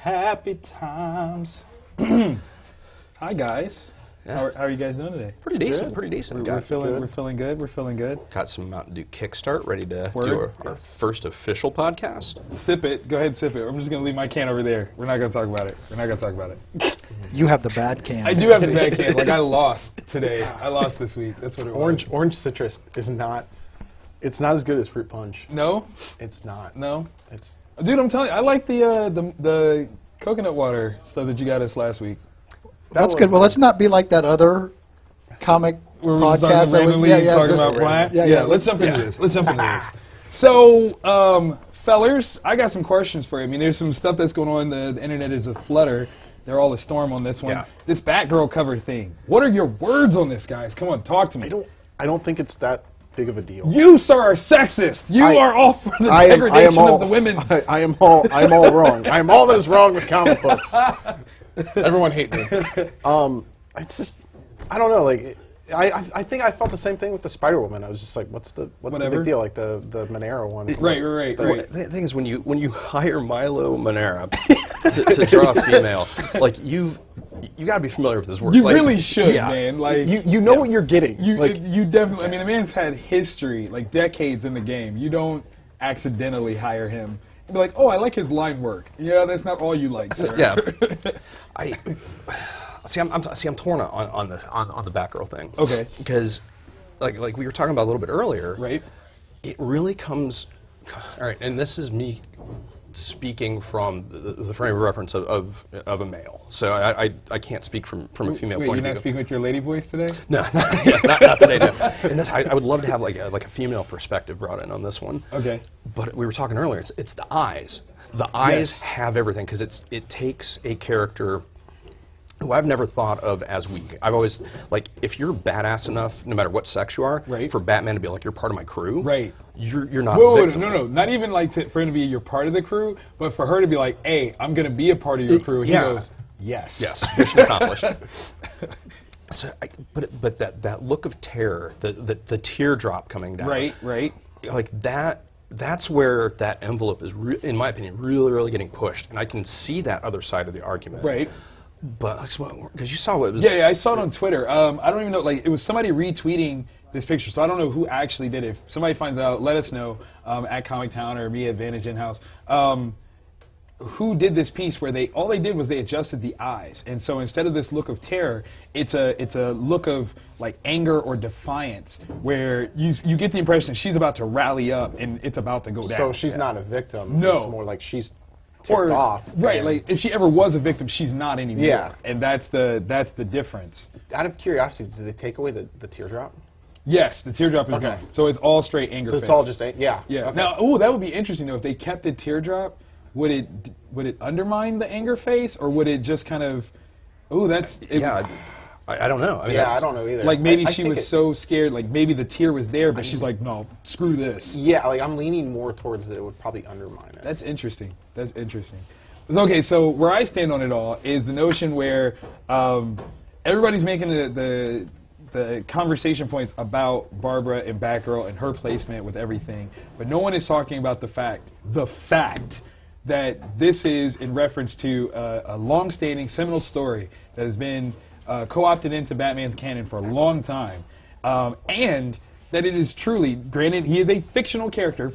Happy times. Hi guys. Yeah. How are you guys doing today? Pretty decent. Good. Pretty decent. We're feeling good. We're feeling good. Got some Mountain Dew Kickstart ready to Word. do our first official podcast. Sip it. Go ahead, sip it. I'm just gonna leave my can over there. We're not gonna talk about it. You have the bad can. I do have the bad can. Like I lost today. I lost this week. That's what it was. Orange citrus is not. It's not as good as fruit punch. No. It's not. No. It's. Dude, I'm telling you, I like the coconut water stuff that you got us last week. That's good. Well, let's not be like that other comic Where we podcast. just randomly talking about Brian. Yeah, Let's jump into this. Let's jump into this. So, fellers, I got some questions for you. I mean, there's some stuff that's going on. The internet is a flutter. They're all a storm on this one. Yeah. This Batgirl cover thing. What are your words on this, guys? Come on, talk to me. I don't think it's that big of a deal. You, sir, are sexist. You are all for the degradation of the women's. I am all wrong. I am all that is wrong with comic books. Everyone hate me. It's just, I don't know. Like, I think I felt the same thing with the Spider-Woman. I was just like, what's the big deal? Like the Monero one. Right. The thing is, when you hire Milo Manera to draw a female, like you got to be familiar with his work. You like, really should, man. Like You know what you're getting. You definitely. I mean, the man's had history, like decades in the game. You don't accidentally hire him. Be like, oh, I like his line work. Yeah, that's not all you like, sir. Yeah. I'm torn on the Batgirl thing. Okay. Because, like we were talking about a little bit earlier. Right. It really comes. All right, and this is me speaking from the frame of reference of a male. So I can't speak from a female Wait, point you're of view. not speaking with your lady voice today? No, not today. No. And this, I would love to have like a female perspective brought in on this one. Okay. But we were talking earlier. It's the eyes. The eyes Yes. have everything because it takes a character who I've never thought of as weak. I've always, like, if you're badass enough, no matter what sex you are, Right. for Batman to be like, you're part of my crew, Right. You're not Whoa, a victim. no. Not even like for him to be your part of the crew, but for her to be like, hey, I'm going to be a part of your crew. And he goes, yes. Yes, mission accomplished. So, but that look of terror, the teardrop coming down. Right. Like that's where that envelope is, in my opinion, really getting pushed. And I can see that other side of the argument. Right. But, because you saw what it was. Yeah, I saw it on Twitter. I don't even know, like, it was somebody retweeting this picture, so I don't know who actually did it. If somebody finds out, let us know at Comic Town or me at Vantage In-House. Who did this piece where all they did was they adjusted the eyes, and so instead of this look of terror, it's a look of like anger or defiance, where you get the impression that she's about to rally up and it's about to go down. So she's not a victim. No. It's more like she's tipped off. Right, and- like if she ever was a victim, she's not anymore. Yeah. And that's the difference. Out of curiosity, did they take away the teardrop? Yes, the teardrop is Okay. gone. So it's all straight anger. So it's face. all just yeah. Yeah. Okay. Now, that would be interesting though. If they kept the teardrop, would it undermine the anger face, or would it just kind of? Yeah, I don't know. I mean, I don't know either. Like maybe I she think was so scared. Like maybe the tear was there, but she's like, no, screw this. Yeah, like I'm leaning more towards that it would probably undermine it. That's interesting. Okay, so where I stand on it all is the notion where everybody's making the conversation points about Barbara and Batgirl and her placement with everything, but no one is talking about the fact that this is in reference to a long-standing seminal story that has been co-opted into Batman's canon for a long time, and that it is truly, granted, he is a fictional character,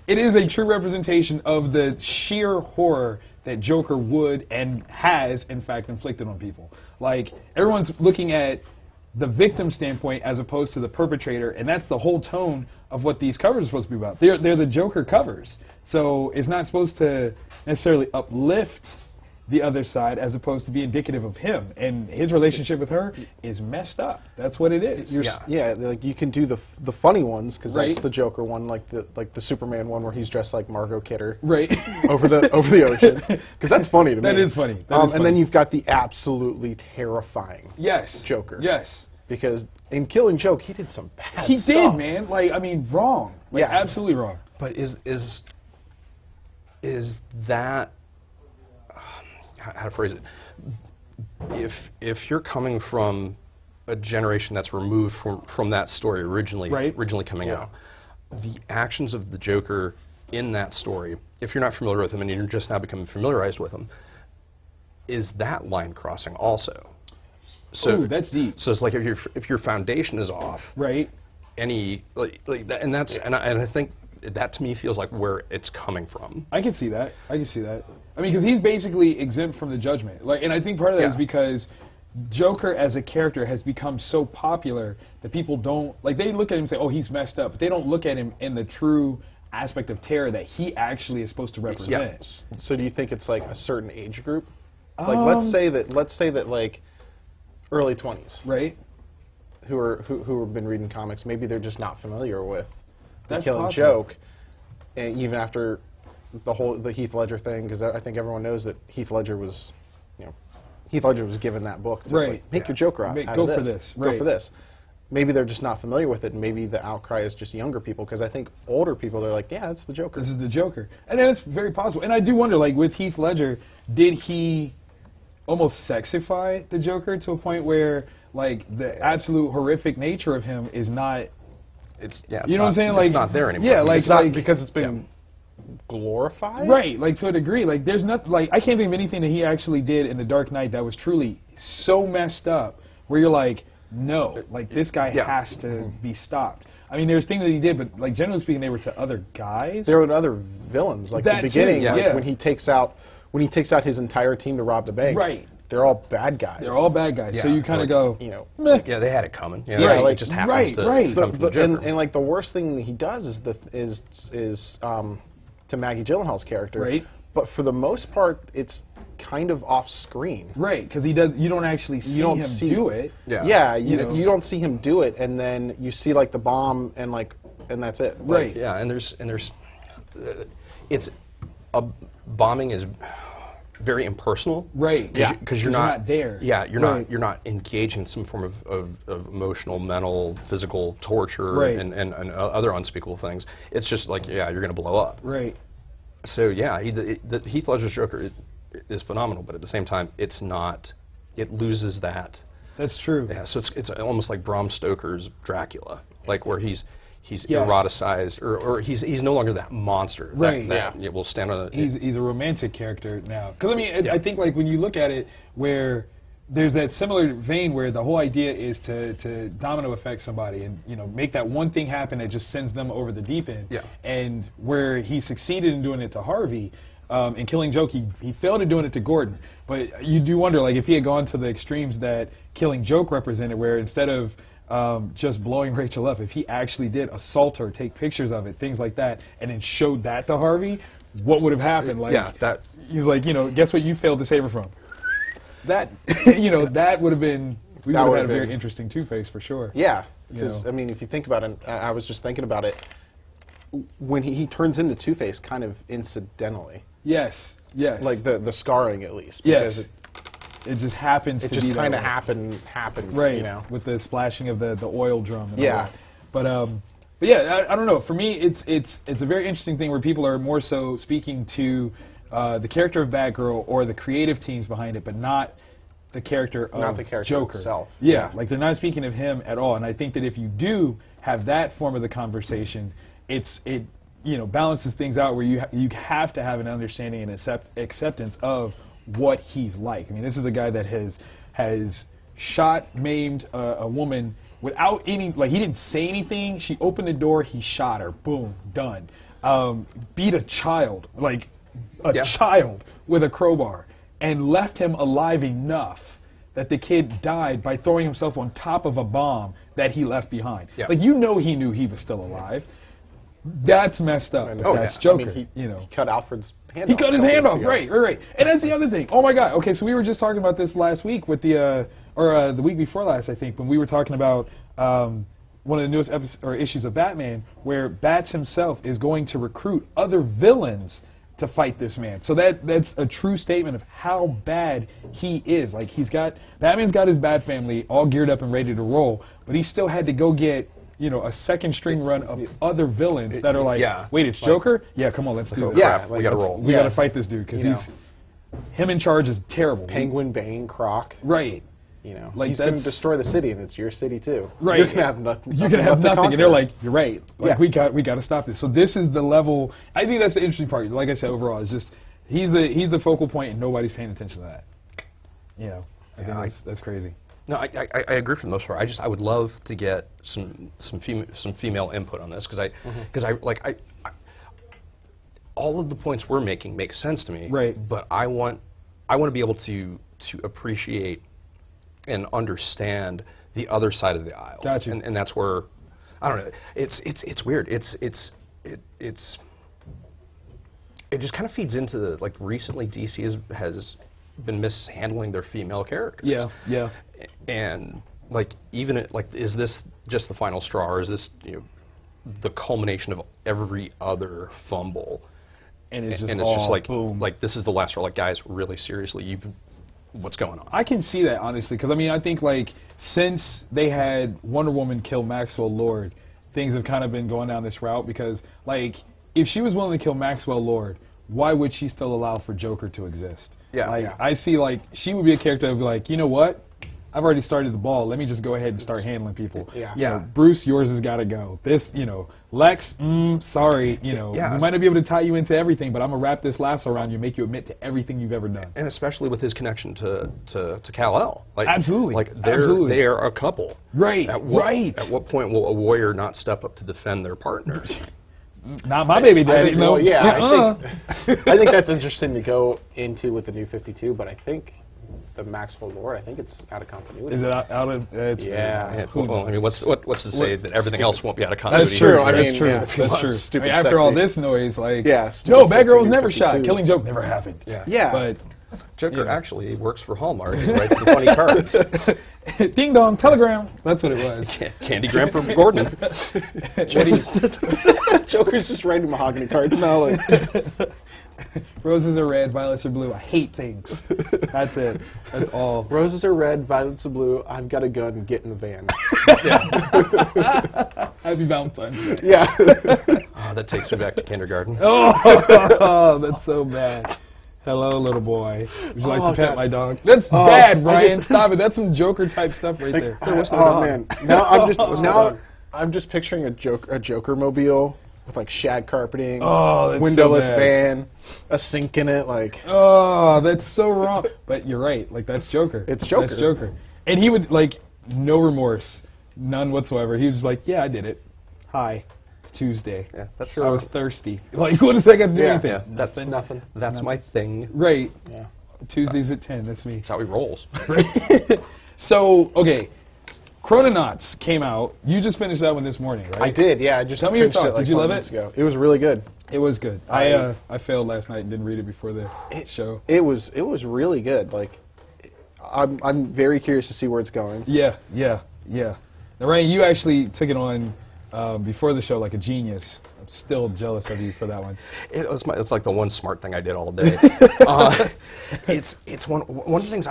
it is a true representation of the sheer horror that Joker would and has, in fact, inflicted on people. Like, everyone's looking at the victim standpoint as opposed to the perpetrator, and that's the whole tone of what these covers are supposed to be about. They're the Joker covers, so it's not supposed to necessarily uplift the other side as opposed to be indicative of him, and his relationship with her is messed up. That's what it is. Yeah, like you can do the funny ones because Right. that's the Joker one, like the Superman one where he's dressed like Margot Kidder, Right. over the ocean, because that's funny to me. That is funny. That is And then funny. you've got the absolutely terrifying Yes. Joker. Yes. Because in Killing Joke, he did some bad He stuff. did, man. Like, I mean, wrong. Like, Yeah. absolutely wrong. But is that how to phrase it? If you're coming from a generation that's removed from that story originally Right. coming Yeah. out, the actions of the Joker in that story, if you're not familiar with him and you're just now becoming familiarized with him, is that line crossing also. So Ooh, that's deep. So it's like if your foundation is off, Right. any like that, and that's and I think that to me feels like where it's coming from. I can see that. I can see that. I mean, because he's basically exempt from the judgment. Like, and I think part of that is because Joker as a character has become so popular that people don't like. They look at him and say, "Oh, he's messed up," but they don't look at him in the true aspect of terror that he actually is supposed to represent. So do you think it's like a certain age group? Like let's say that like early 20s, Right. who have been reading comics, maybe they're just not familiar with the That's Killing possible. Joke, and even after the Heath Ledger thing, because I think everyone knows that Heath Ledger was given that book to Right. like, make your Joker out Go of for this. this. Go Right. for this. Maybe they're just not familiar with it, and maybe the outcry is just younger people, because I think older people, they're like, yeah, that's the Joker. This is the Joker. And then it's very possible. And I do wonder, like, with Heath Ledger, did he almost sexify the Joker to a point where, like, the absolute horrific nature of him is not... It's You know what I'm saying? Like, it's not there anymore. Yeah, like, It's not because it's been glorified? Right, like, to a degree. Like, there's not... Like, I can't think of anything that he actually did in The Dark Knight that was truly so messed up where you're like, no, like, this guy has to be stopped. I mean, there's things that he did, but, like, generally speaking, they were to other guys. There were other villains, like That the too, beginning, yeah. when he takes out his entire team to rob the bank. Right. They're all bad guys. They're all bad guys. So Yeah, you kind of like, go, You know. meh. Yeah, they had it coming. You know, Yeah, it like, just happens right, to right. come from the Joker. And like the worst thing that he does is to Maggie Gyllenhaal's character. Right. But for the most part, it's kind of off screen. Right, because he does. You don't actually see him do it. Yeah. Yeah, You you know. you don't see him do it, and then you see like the bomb and that's it. Like, Right. Yeah, and there's it's a bombing is very impersonal. Right. Yeah. Because you're you're not not there. Yeah, you're Right. not engaged in some form of emotional, mental, physical torture Right. and other unspeakable things. It's just like you're going to blow up. Right. So yeah, the Heath Ledger's Joker is phenomenal, but at the same time, it's not. It loses that. That's true. Yeah, so it's almost like Bram Stoker's Dracula, like where he's Yes. eroticized, or he's no longer that monster. Right. That will stand on a. He's a romantic character now. Because I mean, I think like when you look at it, where there's that similar vein where the whole idea is to domino affect somebody and make that one thing happen that just sends them over the deep end. Yeah. And where he succeeded in doing it to Harvey. In Killing Joke, he failed at doing it to Gordon. But you do wonder, like, if he had gone to the extremes that Killing Joke represented, where instead of just blowing Rachel up, if he actually did assault her, take pictures of it, things like that, and then showed that to Harvey, what would have happened? Like, that he was like, guess what you failed to save her from? That, that would have been, we would have had a very interesting Two-Face for sure. Yeah, because I mean, if you think about it, I was just thinking about it. When he turns into Two-Face, kind of incidentally. Yes. Like the scarring, at least. Yes. Because it just happens it to just be that kind of way. happened. Right, with the splashing of the oil drum. And all Yeah. that. But yeah, I don't know. For me, it's a very interesting thing where people are more so speaking to the character of Batgirl or the creative teams behind it, but not the character of Not the character Joker itself. Yeah, Yeah. like they're not speaking of him at all. And I think that if you do have that form of the conversation, it balances things out where you have to have an understanding and acceptance of what he's like. I mean, this is a guy that has shot, maimed a woman without any, like, he didn't say anything. She opened the door, he shot her. Boom, done. Beat a child, like a child with a crowbar, and left him alive enough that the kid died by throwing himself on top of a bomb that he left behind. Yeah. Like, he knew he was still alive. That's messed up. And That's I Joker. mean, he he cut Alfred's hand he off. cut his a couple hand weeks off, ago. right. And that's the other thing. Oh my God. Okay, so we were just talking about this last week with the week before last, I think, when we were talking about one of the newest issues of Batman, where Bats himself is going to recruit other villains to fight this man. So that's a true statement of how bad he is. Like, Batman's got his Bat family all geared up and ready to roll, but he still had to go get a second string run of other villains that are like, wait, it's Joker? Yeah, come on, let's do this. Yeah, we got to roll. We got to fight this dude because him in charge is terrible. Penguin, Bane, Croc. Right. You know, Like, he's going to that's- destroy the city, and it's your city too. Right. You're going to have nothing. You're gonna have left to nothing, and they're conquer. like, "You're right. Like Yeah. we got to stop this." So this is the level. I think that's the interesting part. Like I said, overall, it's just he's the focal point, and nobody's paying attention to that. You know, I think that's crazy. No, I agree for the most part. I would love to get some female input on this because all of the points we're making make sense to me. Right. But I want to be able to appreciate and understand the other side of the aisle. Gotcha. And that's where I don't know. It's weird. It just kind of feeds into like recently DC has been mishandling their female characters. Yeah, yeah. And like is this just the final straw, or is this the culmination of every other fumble? And it's and just it's just like boom. like this is the last straw. Like, guys, really seriously, what's going on? I can see that, honestly, because I mean, I think like since they had Wonder Woman kill Maxwell Lord, things have kind of been going down this route. Because like, if she was willing to kill Maxwell Lord, why would she still allow for Joker to exist? Yeah. Like, Yeah. I see like she would be a character that would be like, you know what? I've already started the ball. Let me just go ahead and start handling people. Yeah. You know, Bruce, yours has got to go. This, Lex, sorry, Yeah. we might not be able to tie you into everything, but I'm gonna wrap this lasso around you and make you admit to everything you've ever done. And especially with his connection to Kal-El. Like, Absolutely. Like Absolutely. they are a couple. Right, At what, right. At what point will a warrior not step up to defend their partner? Not my baby I daddy. think, No. well, yeah, Uh-uh. I think that's interesting to go into with the New 52, but I think the Maxwell Lord, I think it's out of continuity. Is it out of? It's Yeah. Yeah, Who well, I knows? mean, what's to say that everything else won't be out of continuity? That's true. I That's mean, true. yeah, That's true. stupid I mean, after all sexy. this noise, like, Yeah, stupid no, sexy Batgirl was New never shot. 52. Killing Joke never happened. Yeah. Yeah. But Joker Yeah. actually works for Hallmark and writes the funny cards. ding dong, telegram. That's what it was. Candygram for Gordon. Joker's just writing mahogany cards now. Like, Roses are red, violets are blue. I hate things. That's it. That's all. roses are red, violets are blue. I've got a gun. Get in the van. Happy Valentine's Day. Yeah. Oh, that takes me back to kindergarten. Oh, that's so bad. Hello, little boy. Would you like Oh, to pet God. my dog? That's bad, I Brian. just- Stop it. That's some Joker type stuff right there. Oh man. Now I'm just picturing a Joker mobile with like shag carpeting, Oh, that's windowless so bad. van, a sink in it. Like, Oh, that's so wrong. But you're right. Like, that's Joker. It's Joker. That's Joker. And he would, like, no remorse. None whatsoever. He was like, yeah, I did it. Hi. It's Tuesday. Yeah, that's I was thirsty. Like, what does that got to do Yeah. anything? Yeah, that's nothing. That's my thing. Right. Yeah. Tuesdays at 10. That's me. That's how he rolls. So, okay. Chrononauts came out. You just finished that one this morning, right? I did. Yeah. I just Tell me your finished it, thoughts. like, Did you 20 love minutes it? ago. It was really good. It was good. I failed last night and didn't read it before the show. It was really good. Like, I'm very curious to see where it's going. Yeah. Now, Ryan, you actually took it on before the show like a genius. I'm still jealous of you for that one. It's like the one smart thing I did all day. It's one of the things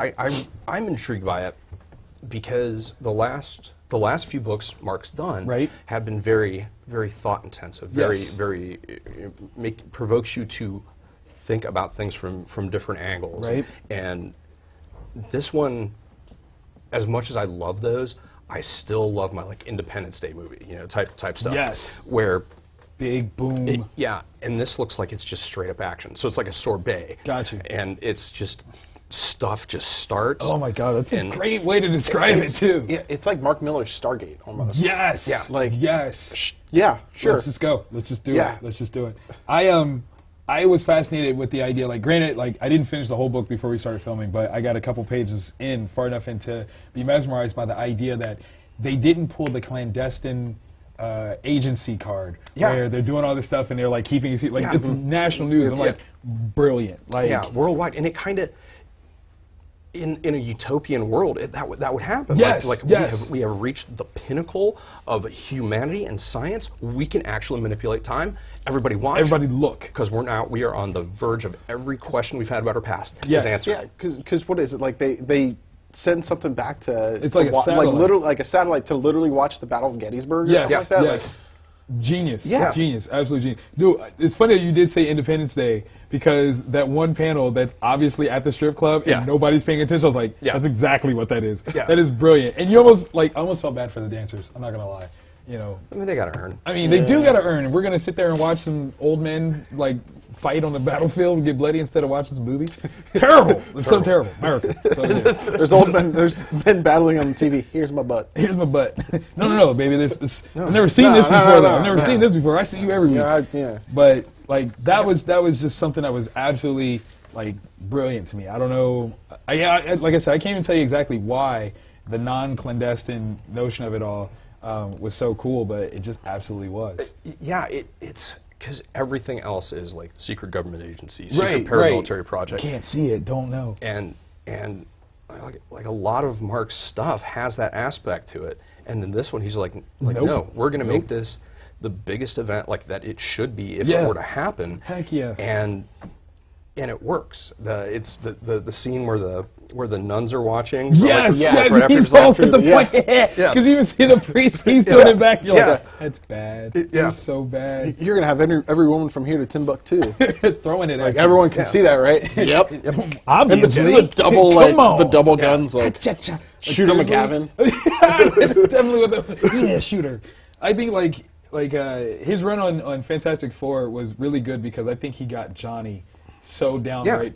I'm intrigued by it because the last few books Mark's done Right. have been very very thought intensive, Yes. very provokes you to think about things from different angles. Right. And this one, as much as I love those, I still love my like Independence Day movie, type stuff. Yes. Where Big boom. yeah, and this looks like it's just straight up action. So it's like a sorbet. Gotcha. And it's just stuff just starts. Oh my God, that's a and great way to describe it too. Yeah, it's like Mark Miller's Stargate almost. Yes. Yeah. Like, yes. Yeah, sure. Let's just go. Let's just do Yeah. it. Let's just do it. I was fascinated with the idea. Like, granted, like I didn't finish the whole book before we started filming, but I got a couple pages in, far enough in to be mesmerized by the idea that they didn't pull the clandestine agency card Yeah. where they're doing all this stuff and they're like keeping it like Yeah. it's national news. I'm It's- like, brilliant. Like, yeah, worldwide, and it kind of in a utopian world that would happen. Yes, like yes. we have reached the pinnacle of humanity and science. We can actually manipulate time. Everybody watch. everybody look. because we are on the verge of every question we've had about our past Yes. is answered. Yeah, because what is it like? They send something back to It's to like a satellite. literally like a satellite to literally watch the Battle of Gettysburg. Or Yes, something like that. yes. Genius. Yeah. Genius. Absolute genius. Dude, it's funny that you did say Independence Day because that one panel that's obviously at the strip club and Yeah. nobody's paying attention, I was like, Yeah. that's exactly what that is. Yeah. That is brilliant. And you almost, I almost felt bad for the dancers. I'm not going to lie. You know, I mean, they got to earn. I mean, they do got to earn, and we're going to sit there and watch some old men, fight on the battlefield and get bloody instead of watching some movies? Terrible. It's so terrible. America. So, yeah. There's old men. There's men battling on the TV. Here's my butt. Here's my butt. No, baby. This. I've never seen this before. I've never seen this before. I see you every week. Yeah. But that was just something that was absolutely brilliant to me. I don't know. Like I said, I can't even tell you exactly why the non-clandestine notion of it all was so cool, but it just absolutely was. Yeah, it's because everything else is like secret government agency, secret paramilitary project. Can't see it, don't know. And like a lot of Mark's stuff has that aspect to it. And then this one, he's like Nope. no, we're going to make this the biggest event that it should be if it were to happen. Heck yeah. And it works. It's the scene where the nuns are watching. Yes, right after he's the all with the point. Because you even see the priest, he's doing it back. You're like, that's bad. It's so bad. You're gonna have every woman from here to Timbuktu. Throwing it at you. Everyone can see that, right? Yep. Obviously. And the double Come on. the double guns shoot him a Gavin. It's definitely what shooter. I think his run on Fantastic Four was really good because I think he got Johnny so downright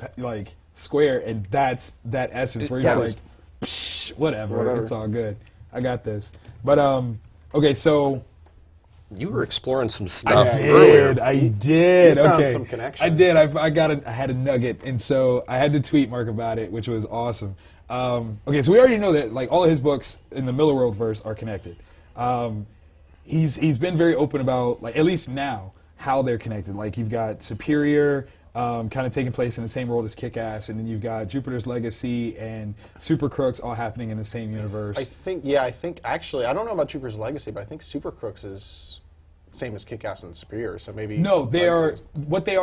square, and that's that essence where he's like, psh, whatever, it's all good. I got this. But okay, so you were exploring some stuff earlier. I did. You found Okay, some connection. I did. I had a nugget, and so I had to tweet Mark about it, which was awesome. Okay, so we already know that all of his books in the Millar World verse are connected. He's been very open about at least now how they're connected. You've got Superior. Kind of taking place in the same world as Kick-Ass, and then you've got Jupiter's Legacy and Super Crooks all happening in the same universe. I think actually, I don't know about Jupiter's Legacy, but I think Super Crooks is same as Kick-Ass and Superior, so maybe... No, what they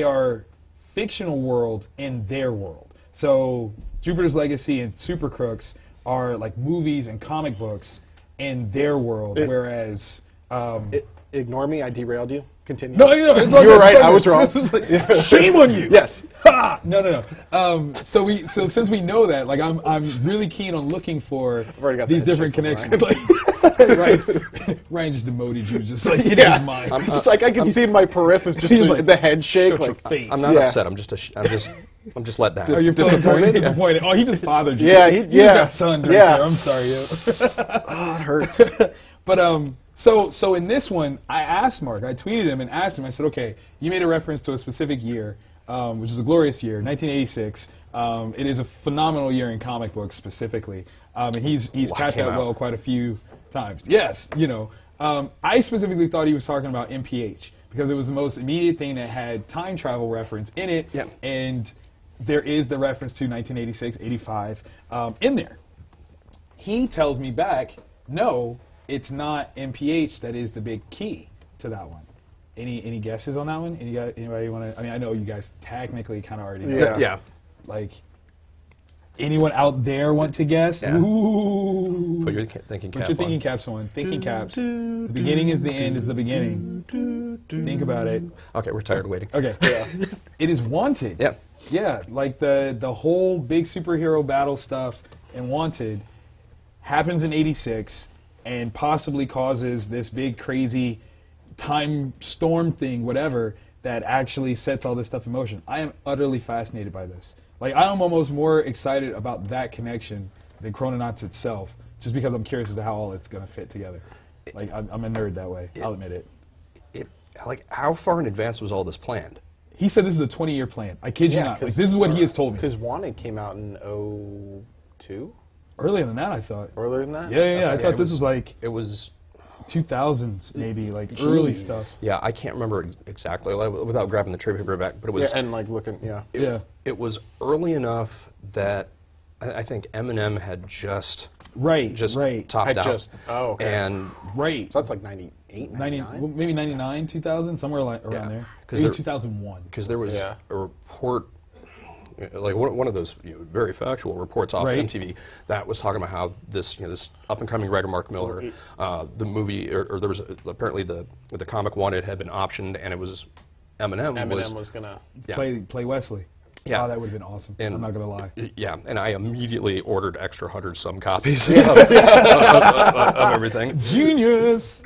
are fictional worlds in their world. So Jupiter's Legacy and Super Crooks are movies and comic books in their world, whereas... Ignore me, I derailed you. Continue. No, you were right. I was wrong. Shame on you. Yes. Ha! No. So since we know that, I'm really keen on looking for these different connections. Ryan just demoted you, just in his mind. I'm just I can see in my periphery just the head shake. Shut your face. I'm not upset. I'm just let down. Are you disappointed? Disappointed. Oh, he just fathered you. Yeah, he just got sunned right there. I'm sorry, yo. Oh, it hurts. But So in this one, I asked Mark, I tweeted him and asked him, I said, okay, you made a reference to a specific year, which is a glorious year, 1986. It is a phenomenal year in comic books specifically. And he's tapped that well quite a few times. Yes, I specifically thought he was talking about MPH because it was the most immediate thing that had time travel reference in it. Yep. And there is the reference to 1986, 85 in there. He tells me back, no, it's not MPH that is the big key to that one. Any guesses on that one? Anybody want to? I mean, I know you guys technically kind of already know. Yeah. Anyone out there want to guess? Yeah. Ooh. Put your thinking cap Put your thinking caps on. Thinking caps. The beginning is the end is the beginning. Think about it. Okay, we're tired of waiting. Okay. Yeah. It is Wanted. Yeah. Yeah, the whole big superhero battle stuff in Wanted happens in '86. And possibly causes this big crazy time storm thing, whatever, that actually sets all this stuff in motion. I am utterly fascinated by this. I am almost more excited about that connection than Chrononauts itself, just because I'm curious as to how all it's going to fit together. I'm a nerd that way. I'll admit it. How far in advance was all this planned? He said this is a 20-year plan. I kid you not. This is what he has told me. Because Wanted came out in 02? Earlier than that, I thought. Earlier than that? Yeah. Okay. I thought this was It was 2000s, maybe, early stuff. Yeah, I can't remember exactly without grabbing the trade paper back, but it was. Yeah, and looking, It was early enough that I think Eminem had just topped out. Oh, okay. And so that's 98, 99? Maybe 99, 2000, somewhere around there. Maybe 2001. Because there was a report like one of those very factual reports off Right. MTV that was talking about how this this up and coming writer Mark Millar, the movie or there was apparently the comic wanted had been optioned and it was Eminem was gonna. yeah. Play Wesley. Yeah. Oh, that would have been awesome. And- I'm not gonna lie. Yeah, and I immediately ordered extra 100-some copies of everything. Genius.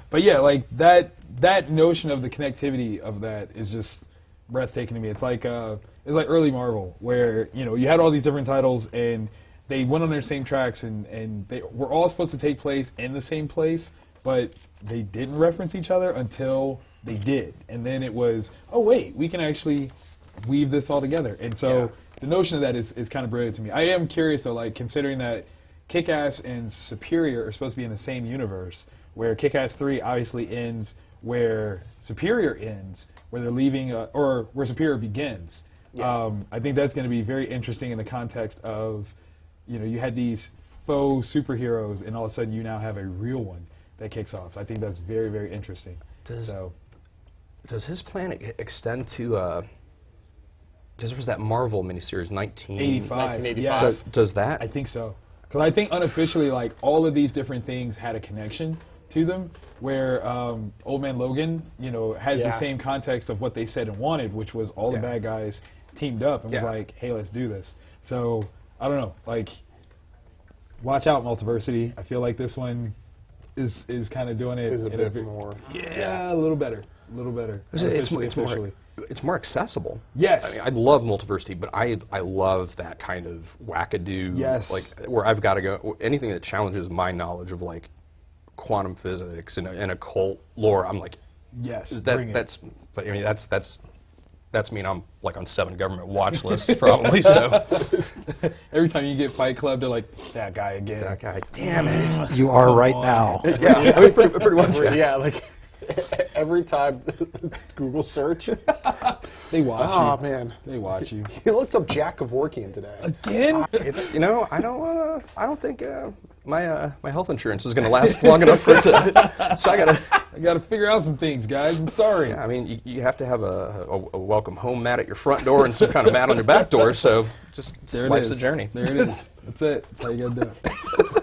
But yeah, like that notion of the connectivity of that is just breathtaking to me. It's like early Marvel, where you had all these different titles and they went on their same tracks and they were all supposed to take place in the same place, but they didn't reference each other until they did, and then it was, oh wait, we can actually weave this all together. And so Yeah. the notion of that is kind of brilliant to me. I am curious though, like considering that Kick-Ass and Superior are supposed to be in the same universe, where Kick-Ass 3 obviously ends where Superior ends, where they're leaving, or where Superior begins. Yeah. I think that's going to be very interesting in the context of, you had these faux superheroes, and all of a sudden you now have a real one that kicks off. I think that's very, very interesting. Does his plan extend to? Because there was that Marvel miniseries 1985. Yes. Does that? I think so. Because I think unofficially, like, all of these different things had a connection to them, where Old Man Logan, has the Yeah. same context of what they said and wanted, which was all the Yeah. bad guys teamed up and was Yeah. like, hey, let's do this. So, I don't know. Like, watch out, Multiversity. I feel like this one is kind of doing it. Is a in bit bit more. Yeah, a little better. A little better. It's more accessible. Yes. I mean, I love Multiversity, but I love that kind of wackadoo. Yes. Like where I've got to go anything that challenges my knowledge of like quantum physics and occult lore. I'm like, Yes, bring it. But I mean that's mean I'm like on 7 government watch lists probably. So Every time you get Fight Club, they're like, that guy again. that guy, damn it. You are right on. now. Yeah, I mean pretty much. Yeah, like every time Google search. They watch Oh you. man, They watch you. he looked up Jack Kevorkian today. Again? It's I don't think my health insurance is going to last long enough for it to. So I gotta. figure out some things, guys. I'm sorry. Yeah, I mean, you have to have a welcome home mat at your front door and some kind of mat on your back door. So just There it life's is. a journey. There it is. That's it. That's how you gotta do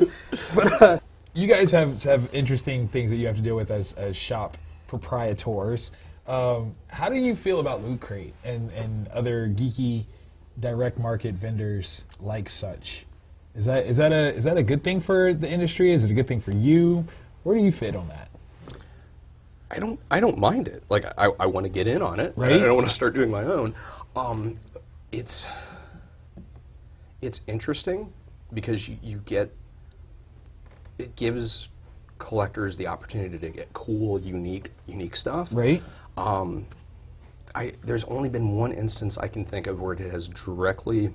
it. But you guys have interesting things that you have to deal with as shop proprietors. How do you feel about Loot Crate and other geeky direct market vendors like such? Is that a good thing for the industry? Is it a good thing for you? Where do you fit on that? I don't mind it. Like I want to get in on it. Right. I don't want to start doing my own. It's interesting because you get it gives collectors the opportunity to get cool, unique stuff. Right. There's only been one instance I can think of where it has directly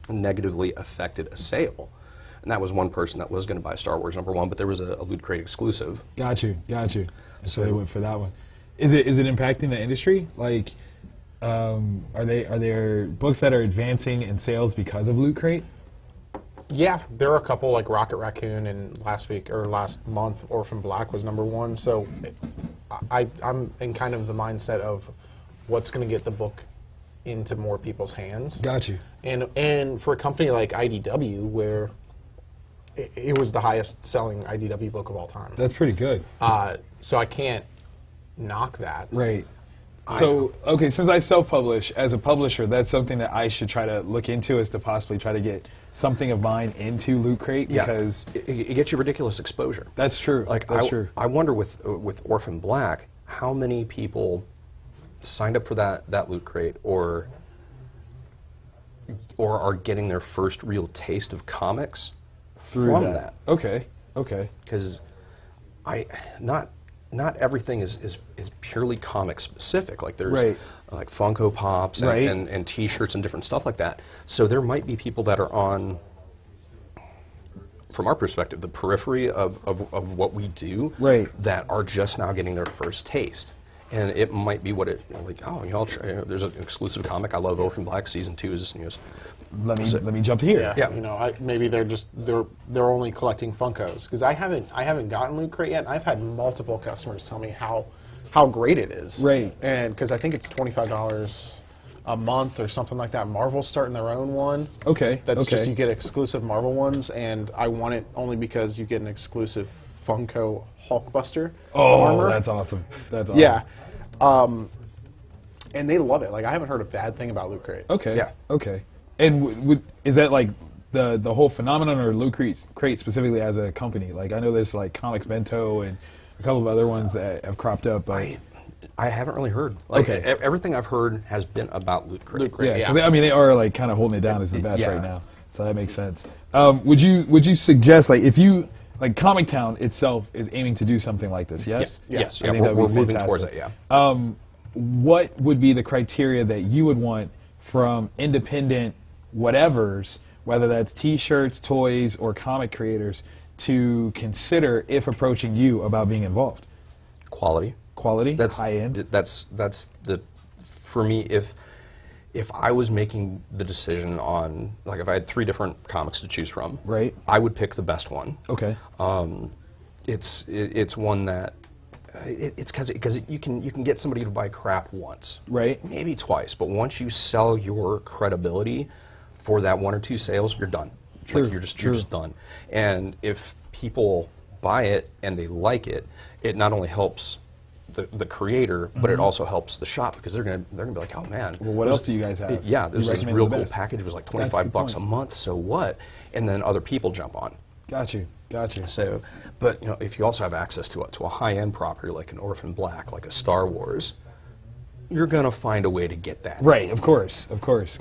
negatively affected a sale. And that was one person that was going to buy Star Wars #1, but there was a Loot Crate exclusive. Got you. And so they went for that one. Is it impacting the industry? Like, are there books that are advancing in sales because of Loot Crate? Yeah, there are a couple like Rocket Raccoon, and last month Orphan Black was #1. So I'm in kind of the mindset of what's going to get the book into more people's hands. Got you. And for a company like IDW, where it was the highest selling IDW book of all time. That's pretty good. So I can't knock that. Right. So, okay, since I self-publish, as a publisher, that's something that I should try to look into, is to possibly try to get something of mine into Loot Crate, because it gets you ridiculous exposure. that's true. That's true. I wonder with Orphan Black, how many people signed up for that Loot Crate or are getting their first real taste of comics from that. Okay. Because not everything is purely comic specific. Like there's Right. like Funko Pops Right. and T-shirts and different stuff like that. So there might be people that are on, from our perspective, the periphery of what we do, Right. that are just now getting their first taste. And it might be what it there's an exclusive comic. I love Orphan Black. Season 2 is Let me jump to here. Yeah. Maybe they're only collecting Funkos, because I haven't gotten Loot Crate yet. And I've had multiple customers tell me how great it is. Right. And because I think it's $25 a month or something like that. Marvel's starting their own one. Okay. That's okay. just you get exclusive Marvel ones, and I want it only because you get an exclusive Funko Hulkbuster armor. That's awesome. That's awesome. Yeah. And they love it. Like, I haven't heard a bad thing about Loot Crate. Okay. Yeah. Okay. And is that like the whole phenomenon, or Loot Crate specifically as a company? Like, I know there's like Comics Bento and a couple of other ones that have cropped up. But I haven't really heard. Like, Okay. Everything I've heard has been about Loot Crate. Loot Crate. yeah, Yeah. 'cause I mean they are like kind of holding it down as the best Yeah. right now. So that makes sense. Would you suggest, like, if you like Comic Town itself is aiming to do something like this? Yes. Yes. I Yeah. think that would We're be moving fantastic. towards it. Yeah. What would be the criteria that you would want from independent whatevers, whether that's T-shirts, toys, or comic creators, to consider if approaching you about being involved? Quality. Quality, That's high end. That's the for me. If I was making the decision on, like, if I had 3 different comics to choose from, Right. I would pick the best one. Okay. It's one that it's because you can get somebody to buy crap once, Right. maybe twice, but once you sell your credibility for that 1 or 2 sales, you're done. True, Like, you're just true. done. And if people buy it and they like it, it not only helps the creator, but it also helps the shop, because they're gonna be like, oh man, Well, what else do you guys have? Yeah, You there's this recommend real the cool best. package. It was like That's a good $25 a point. month. So what? And then other people jump on. Got you. So, but if you also have access to a high-end property like an Orphan Black, like a Star Wars, you're gonna find a way to get that. Right, of course.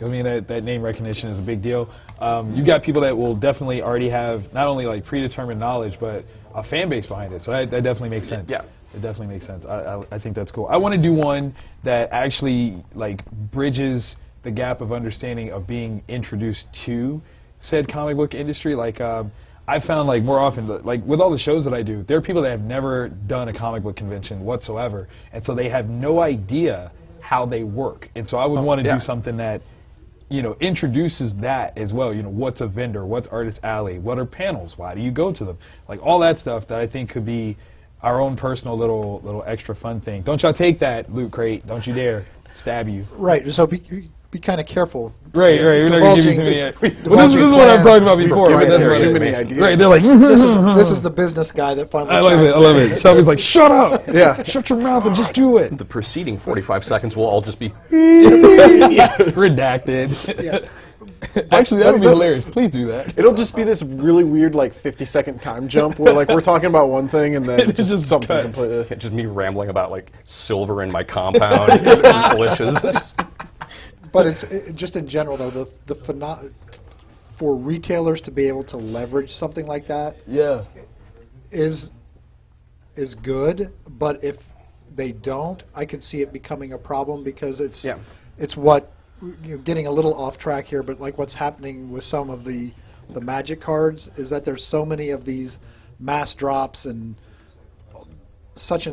I mean, that name recognition is a big deal. You've got people that will definitely already have not only like predetermined knowledge, but a fan base behind it. So that definitely makes sense. Yeah. It definitely makes sense. I think that's cool. I want to do one that actually like bridges the gap of understanding of being introduced to said comic book industry. Like, I found, like, more often, like with all the shows that I do, there are people that have never done a comic book convention whatsoever, and so they have no idea how they work. And so I would want to yeah. do something that, introduces that as well. What's a vendor? What's Artist Alley? What are panels? Why do you go to them? Like, all that stuff that I think could be our own personal little extra fun thing. Don't y'all take that, Loot Crate. Don't you dare stab you. Right. So be kind of careful. Right. You're not gonna give me too many. Well, this is divulging what I'm plans. talking about before. Giving Right? That's too what it many is. ideas. Right. They're like, This is the business guy that finally. I love it. I love it. Shelby's like, shut up. Yeah. Shut your mouth and just do it. The preceding 45 seconds will all just be. Redacted. Yeah. Actually, that would be hilarious. Please do that. It'll just be this really weird, like, 50-second time jump where, like, we're talking about one thing and then It just something cuts. completely. Just me rambling about, like, silver in my compound and militias. Just- But it's just in general though for retailers to be able to leverage something like that Yeah. is good, but if they don't, I could see it becoming a problem because it's Yeah. it's what getting a little off track here, but like what's happening with some of the Magic cards is that there's so many of these mass drops and such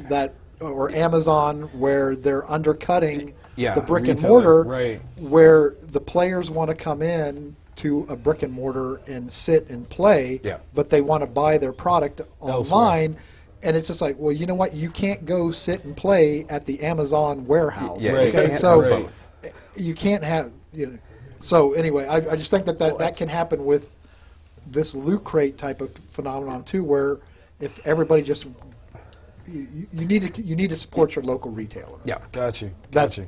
that or Amazon where they're undercutting Yeah, the brick and retailer, mortar, right. where the players want to come in to a brick and mortar and sit and play, Yeah. but they want to buy their product Elsewhere. online. And it's just like, well, you know what? You can't go sit and play at the Amazon warehouse. Yeah, Right. you Okay, can't so have both. you can't have. So anyway, I just think that can happen with this Loot Crate type of phenomenon too, where if everybody just you need to support your local retailer. Yeah. Got you. That's-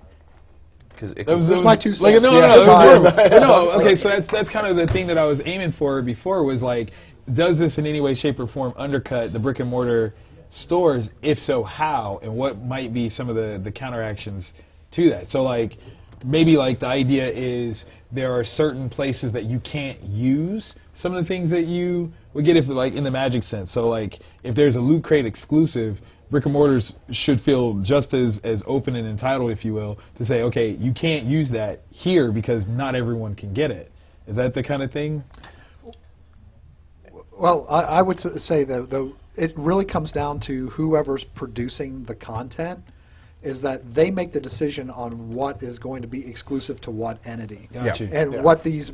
Because That was my 2 cents. Like, no, Yeah. it was good. But no, okay, so that's kind of the thing that I was aiming for before was like, does this in any way, shape, or form undercut the brick and mortar stores? If so, how? And what might be some of the counteractions to that? So like, maybe like the idea is there are certain places that you can't use some of the things that you would get if like in the Magic sense. So like, if there's a Loot Crate exclusive, brick and mortars should feel just as open and entitled, if you will, to say, okay, you can't use that here because not everyone can get it. Is that the kind of thing? Well, I would say that though it really comes down to whoever's producing the content, is that they make the decision on what is going to be exclusive to what entity. Gotcha. And what these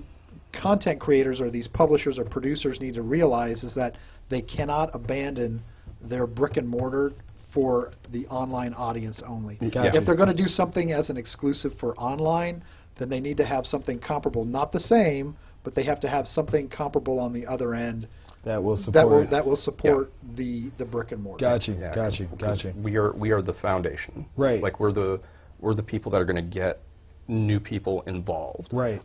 content creators or these publishers or producers need to realize is that they cannot abandon their brick and mortar for the online audience only. Gotcha. If they're going to do something as an exclusive for online, then they need to have something comparable, not the same, but they have to have something comparable on the other end That will support. that will support the brick and mortar. Got you. Yeah, Got you. Got you. We are the foundation. Right. Like we're the people that are going to get new people involved. Right.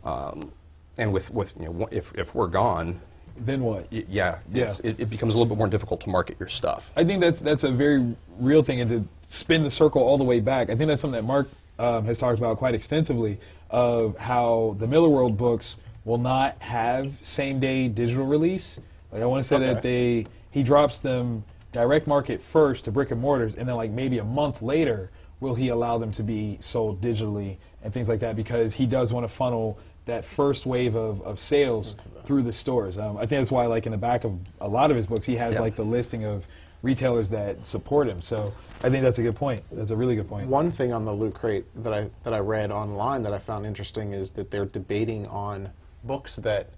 And with you know, if we're gone, Then what? yeah, it becomes a little bit more difficult to market your stuff. I think that's a very real thing, and to spin the circle all the way back, I think that's something that Mark has talked about quite extensively, of how the Millar World books will not have same-day digital release. Like I want to say that he drops them direct market first to brick and mortars, and then like maybe a month later will he allow them to be sold digitally and things like that, because he does want to funnel that first wave of sales through the stores. I think that's why, like in the back of a lot of his books, he has like the listing of retailers that support him. So I think that's a good point. That's a really good point. One thing on the Loot Crate that I read online that I found interesting is that they're debating on books that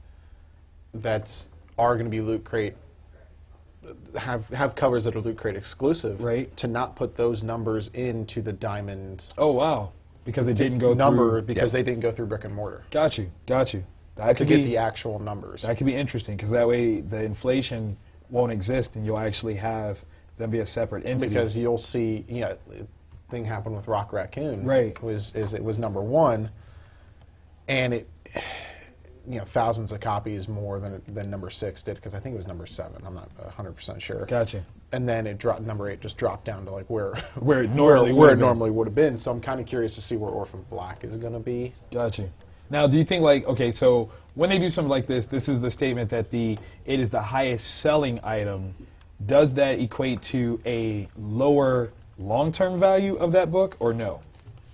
are going to be Loot Crate, have covers that are Loot Crate exclusive, Right. to not put those numbers into the Diamond Oh wow, because they didn't go number through. because they didn't go through brick and mortar Got you. Got you. That to could get be the actual numbers. that could be interesting, because that way the inflation won't exist, and you'll actually have them be a separate entity. Because you'll see, thing happened with Rock Raccoon. Right. It was #1, and it, thousands of copies more than #6 did, because I think it was #7. I'm not 100% sure. Gotcha. And then it dropped. #8 just dropped down to like where Where it normally where it would've been. normally would have been. So I'm kind of curious to see where Orphan Black is going to be. Got you. Now, do you think, like, okay, so when they do something like this is the statement that it is the highest selling item. Does that equate to a lower long-term value of that book, or no?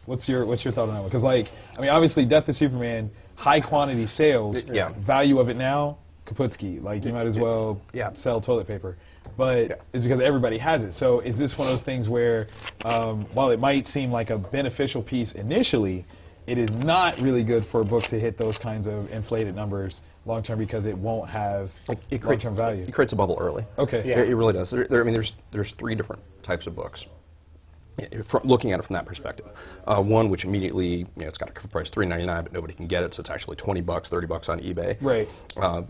What's your thought on that one? Because, like, I mean, obviously, Death of Superman, high quantity sales, value of it now, Kaputski. Like, you might as well sell toilet paper. But it's because everybody has it. So is this one of those things where, while it might seem like a beneficial piece initially, it is not really good for a book to hit those kinds of inflated numbers long term, because it won't have long-term value? It creates a bubble early. Okay. Yeah. It really does. I mean, there's 3 different types of books. Looking at it from that perspective, one which immediately, it's got a cover price $3.99, but nobody can get it, so it's actually $20, $30 on eBay. Right.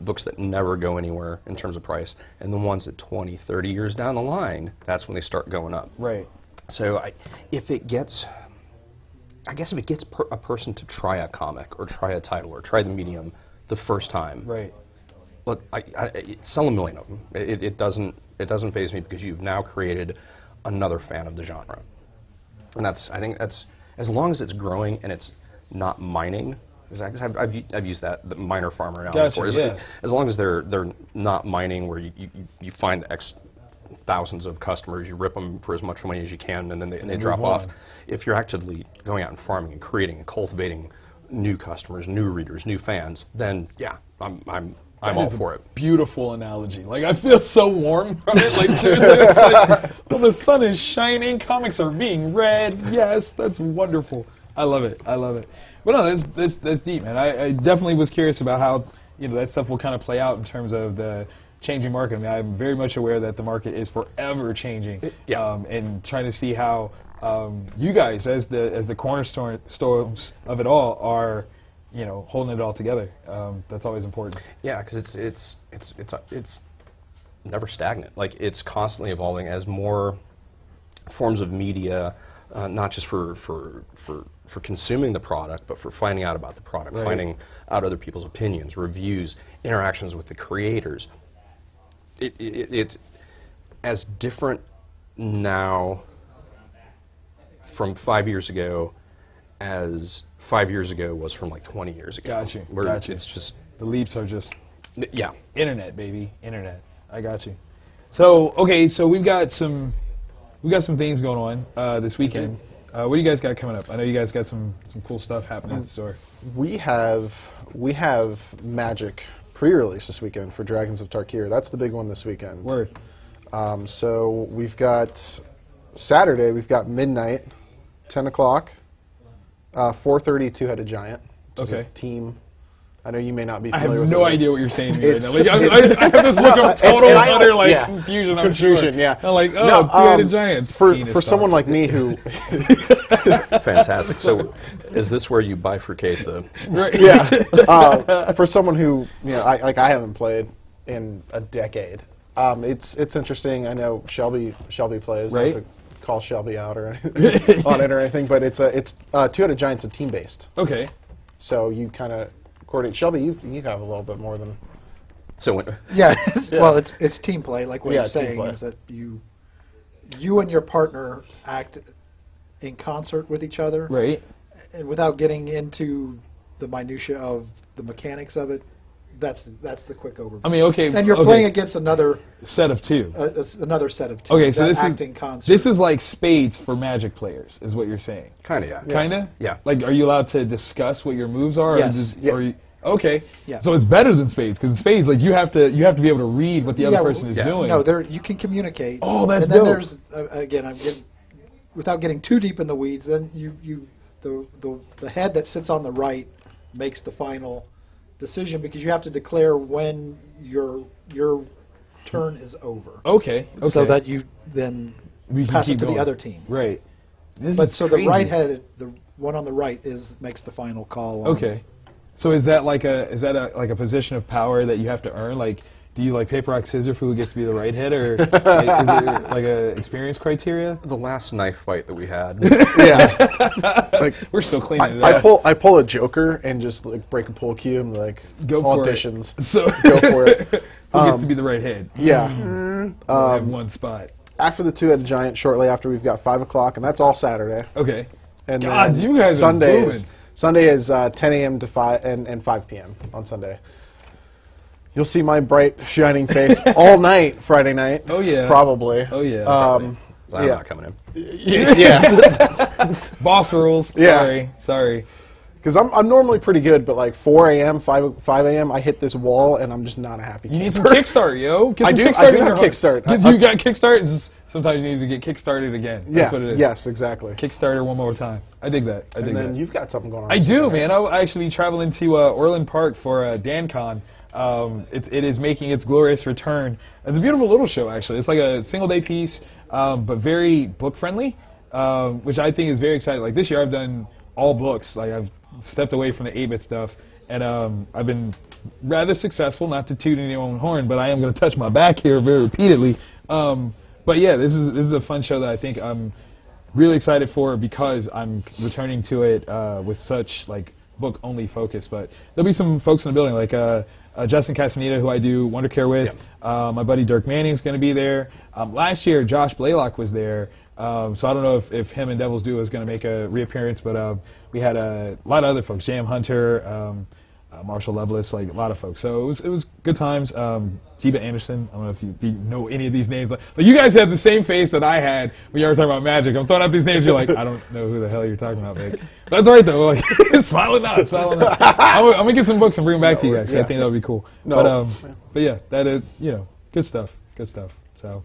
Books that never go anywhere in terms of price, and the ones that 20, 30 years down the line, that's when they start going up. Right. So if it gets a person to try a comic or try a title or try the medium the first time, Right. look, I sell 1 million of them. It doesn't faze me, because you've now created another fan of the genre, and I think that's as long as it's growing and it's not mining. Because I've used the miner farmer analogy before. As long as they're not mining, where you find X thousands of customers, you rip them for as much money as you can, and then they drop off. If you're actively going out and farming and creating and cultivating new customers, new readers, new fans, then I'm all for it. Beautiful analogy. Like, I feel so warm from it. Like, seriously, it's like, well, the sun is shining, comics are being read. Yes, that's wonderful. I love it. I love it. But no, that's deep, man. I definitely was curious about how that stuff will kind of play out in terms of the changing market. I mean, I'm very much aware that the market is forever changing, and trying to see how you guys, as the cornerstones of it all, are holding it all together. That's always important. Yeah, because it's never stagnant. Like, it's constantly evolving as more forms of media, not just for consuming the product, but for finding out about the product, finding out other people's opinions, reviews, interactions with the creators. It's as different now from 5 years ago as 5 years ago was from like 20 years ago. Gotcha. It's just The leaps are just yeah. internet, baby, internet. I got you. So okay, so we've got some things going on this weekend. What do you guys got coming up? I know you guys got some cool stuff happening at the store. We have Magic pre-release this weekend for Dragons of Tarkir. That's the big one this weekend. Word. So we've got Saturday. We've got midnight, 10 o'clock, 4:30 Two-Headed Giant. Which is a team I know you may not be I have familiar with no it. idea what you're saying to me right It's- now. Like, I have this look of total and and utter like yeah. confusion. I'm Confusion, sure. yeah. I'm like, oh, No, two-headed giants. For Penis someone dog. like me who, Fantastic. So, is this where you bifurcate the? Right. yeah, for someone who I haven't played in a decade. It's interesting. I know Shelby plays. Right. Not to call Shelby out or anything on it or anything, but it's Two-Headed Giants, a team based. Okay. So you kind of coordinate. Shelby, you have a little bit more than. So, Yeah, well, it's team play. Like what Yeah, you're team saying play. is that you and your partner act in concert with each other, Right. and without getting into the minutia of the mechanics of it. That's the quick overview. I mean, okay. And you're okay. playing against another set of two. another set of two. Okay, so that this act is in concert. this is like Spades for Magic players, is what you're saying. kind of, yeah. Kinda. Yeah. Like, are you allowed to discuss what your moves are? Yes. Or just, Yeah. or you, okay. Yeah. So it's better than Spades because in Spades, like you have to be able to read what the other Yeah, person is yeah. doing. No, there you can communicate. Oh, that's and then dope. there's again, without getting too deep in the weeds. Then the head that sits on the right makes the final decision because you have to declare when your turn is over, Okay. Okay. so that you then We can pass it keep to going. the other team. Right. This But is so crazy. the right head, the one on the right, makes the final call. On, Okay. So is that like a position of power that you have to earn? Like, do you like paper rock scissors for who gets to be the right head, or like, is it like a experience criteria? The last knife fight that we had. Yeah. Like We're still cleaning it up. I pull a Joker and just like break a pull cue and like Go for auditions. it. So Go for it. who gets to be the right head? Yeah. I have one spot. After the Two-Headed Giant, shortly after, we've got 5 o'clock, and that's all Saturday. Okay. And God, then you guys are booming. Sunday is 10 a.m. to 5 and 5 p.m. on Sunday. You'll see my bright, shining face all night Friday night. Oh, yeah. Probably. Oh, yeah. I'm yeah. not coming in. Yeah. Boss rules. Yeah. Sorry. Because I'm normally pretty good, but like 4 a.m., 5 a.m., I hit this wall, and I'm just not a happy You need some camper. Kickstart, yo. Get I some do Kickstart in have your heart. Kickstart. 'Cause you got Kickstart. It's just, sometimes you need to get Kickstarted again. That's what it is. Yes, exactly. Kickstarter one more time. I dig that. I dig And then that. you've got something going on. I this do, weekend, man. I actually traveling to Orland Park for DanCon. It is making its glorious return. It's a beautiful little show, actually. It's like a single-day piece, but very book-friendly, which I think is very exciting. Like this year, I've done all books. Like I've stepped away from the 8-bit stuff, and I've been rather successful. Not to toot any own horn, but I am going to touch my back here very repeatedly. But yeah, this is a fun show that I think I'm really excited for because I'm returning to it with such like book-only focus. But there'll be some folks in the building, like Justin Castaneda, who I do Wonder Care with. My buddy Dirk Manning is going to be there. Last year, Josh Blaylock was there. So I don't know if him and Devil's Duo is going to make a reappearance, but we had a lot of other folks, J.M. Hunter, Marshall Lovelace, like a lot of folks. So it was good times. Jiba Anderson, I don't know if you know any of these names. Like you guys have the same face that I had when you were talking about Magic. I'm throwing out these names, you're like, I don't know who the hell you're talking about, Vic. But that's all right, though. Like, smiling out, smiling out. I'm going to get some books and bring them back to you guys. Yes. I think that would be cool. No. But yeah, that is, good stuff. Good stuff. So,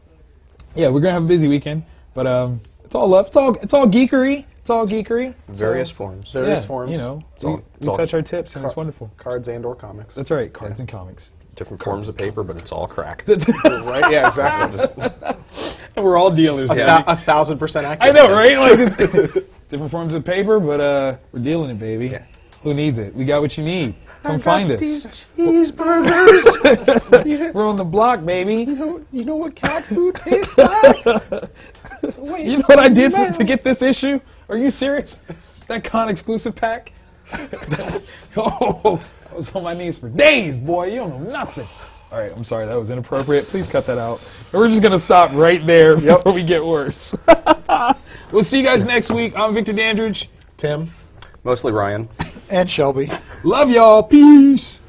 yeah, we're going to have a busy weekend. But it's all love. It's all geekery. It's all geekery. Various forms. Various forms. We touch our tips, and it's wonderful. Cards and/or comics. That's right, cards and comics. Different forms of paper, but it's all crack. Right? Yeah, exactly. And we're all dealers. Yeah. 1,000% accurate. I know, right? Like it's different forms of paper, but we're dealing it, baby. Yeah. Who needs it? We got what you need. Come find us. Cheeseburgers. We're on the block, baby. You know what cat food tastes like? Wait, You know what I did to get this issue? Are you serious? That con exclusive pack? Oh, I was on my knees for days, boy. You don't know nothing. All right, I'm sorry. That was inappropriate. Please cut that out. And we're just going to stop right there before we get worse. We'll see you guys next week. I'm Victor Dandridge. Tim. Mostly Ryan. And Shelby. Love y'all. Peace.